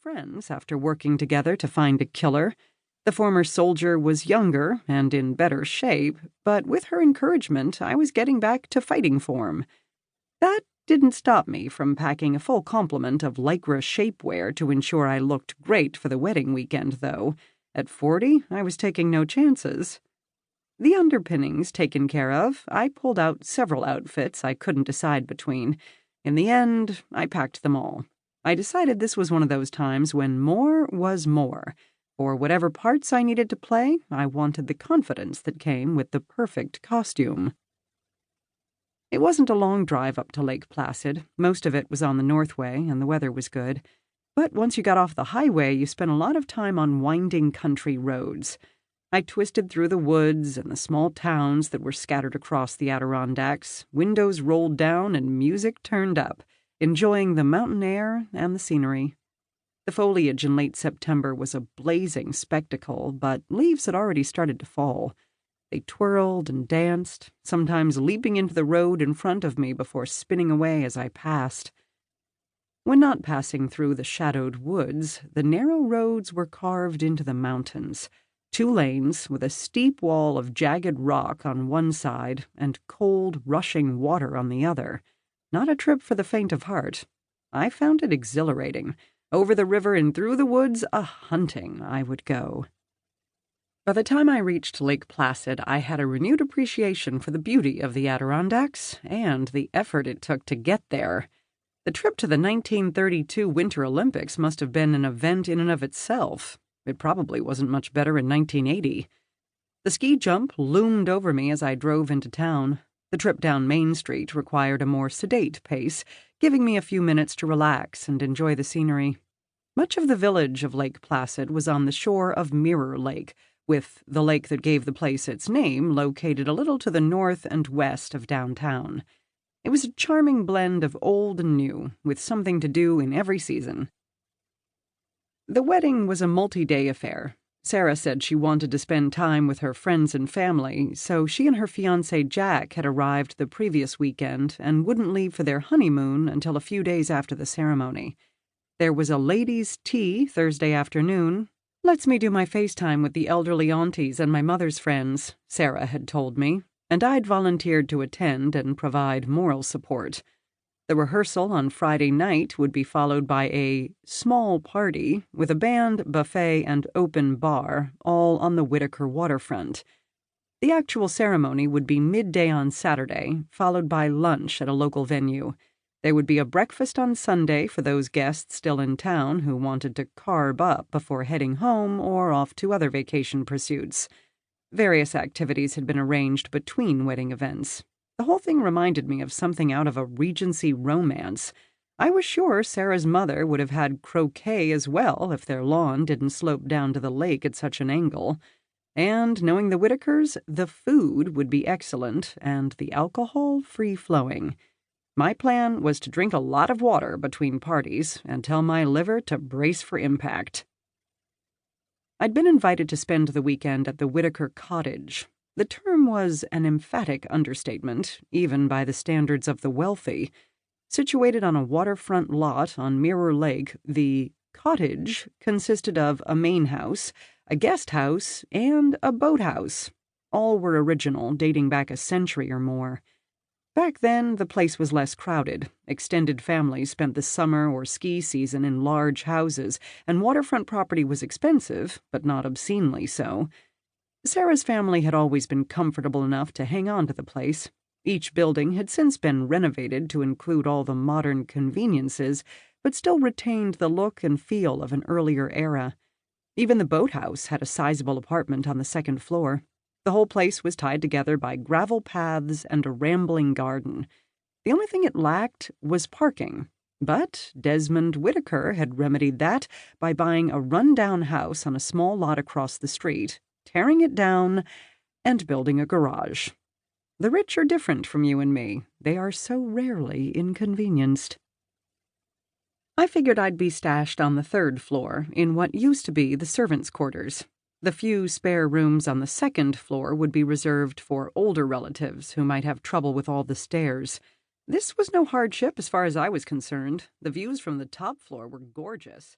friends after working together to find a killer. The former soldier was younger and in better shape, but with her encouragement, I was getting back to fighting form. That didn't stop me from packing a full complement of lycra shapewear to ensure I looked great for the wedding weekend, though. At 40, I was taking no chances. The underpinnings taken care of, I pulled out several outfits I couldn't decide between. In the end, I packed them all. I decided this was one of those times when more was more. For whatever parts I needed to play, I wanted the confidence that came with the perfect costume. It wasn't a long drive up to Lake Placid. Most of it was on the Northway, and the weather was good. But once you got off the highway, you spent a lot of time on winding country roads. I twisted through the woods and the small towns that were scattered across the Adirondacks, windows rolled down and music turned up, enjoying the mountain air and the scenery. The foliage in late September was a blazing spectacle, but leaves had already started to fall. They twirled and danced, sometimes leaping into the road in front of me before spinning away as I passed. When not passing through the shadowed woods, the narrow roads were carved into the mountains. 2 lanes with a steep wall of jagged rock on one side and cold, rushing water on the other. Not a trip for the faint of heart. I found it exhilarating. Over the river and through the woods, a hunting I would go. By the time I reached Lake Placid, I had a renewed appreciation for the beauty of the Adirondacks and the effort it took to get there. The trip to the 1932 Winter Olympics must have been an event in and of itself. It probably wasn't much better in 1980. The ski jump loomed over me as I drove into town. The trip down Main Street required a more sedate pace, giving me a few minutes to relax and enjoy the scenery. Much of the village of Lake Placid was on the shore of Mirror Lake, with the lake that gave the place its name located a little to the north and west of downtown. It was a charming blend of old and new, with something to do in every season. The wedding was a multi-day affair. Sarah said she wanted to spend time with her friends and family, so she and her fiancé Jack had arrived the previous weekend and wouldn't leave for their honeymoon until a few days after the ceremony. There was a ladies' tea Thursday afternoon. "Lets me do my FaceTime with the elderly aunties and my mother's friends," Sarah had told me, and I'd volunteered to attend and provide moral support. The rehearsal on Friday night would be followed by a small party with a band, buffet, and open bar, all on the Whitaker waterfront. The actual ceremony would be midday on Saturday, followed by lunch at a local venue. There would be a breakfast on Sunday for those guests still in town who wanted to carb up before heading home or off to other vacation pursuits. Various activities had been arranged between wedding events. The whole thing reminded me of something out of a Regency romance. I was sure Sarah's mother would have had croquet as well if their lawn didn't slope down to the lake at such an angle. And, knowing the Whitakers, the food would be excellent and the alcohol free-flowing. My plan was to drink a lot of water between parties and tell my liver to brace for impact. I'd been invited to spend the weekend at the Whitaker cottage. The term was an emphatic understatement, even by the standards of the wealthy. Situated on a waterfront lot on Mirror Lake, the cottage consisted of a main house, a guest house, and a boathouse. All were original, dating back a century or more. Back then, the place was less crowded. Extended families spent the summer or ski season in large houses, and waterfront property was expensive, but not obscenely so. Sarah's family had always been comfortable enough to hang on to the place. Each building had since been renovated to include all the modern conveniences, but still retained the look and feel of an earlier era. Even the boathouse had a sizable apartment on the 2nd floor. The whole place was tied together by gravel paths and a rambling garden. The only thing it lacked was parking. But Desmond Whitaker had remedied that by buying a run-down house on a small lot across the street, tearing it down, and building a garage. The rich are different from you and me. They are so rarely inconvenienced. I figured I'd be stashed on the 3rd floor in what used to be the servants' quarters. The few spare rooms on the 2nd floor would be reserved for older relatives who might have trouble with all the stairs. This was no hardship as far as I was concerned. The views from the top floor were gorgeous.